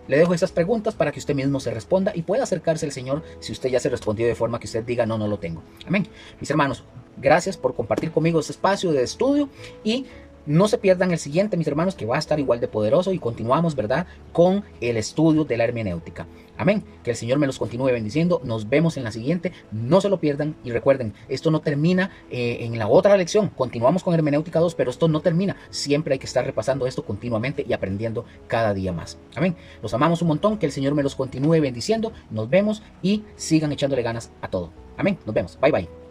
Le dejo esas preguntas para que usted mismo se responda y pueda acercarse al Señor si usted ya se respondió de forma que usted diga, no, no lo tengo. Amén. Mis hermanos, gracias por compartir conmigo este espacio de estudio y No se pierdan el siguiente, mis hermanos, que va a estar igual de poderoso y continuamos, ¿verdad?, con el estudio de la hermenéutica. Amén. Que el Señor me los continúe bendiciendo. Nos vemos en la siguiente. No se lo pierdan. Y recuerden, esto no termina en la otra lección. Continuamos con hermenéutica 2, pero esto no termina. Siempre hay que estar repasando esto continuamente y aprendiendo cada día más. Amén. Los amamos un montón. Que el Señor me los continúe bendiciendo. Nos vemos y sigan echándole ganas a todo. Amén. Nos vemos. Bye bye.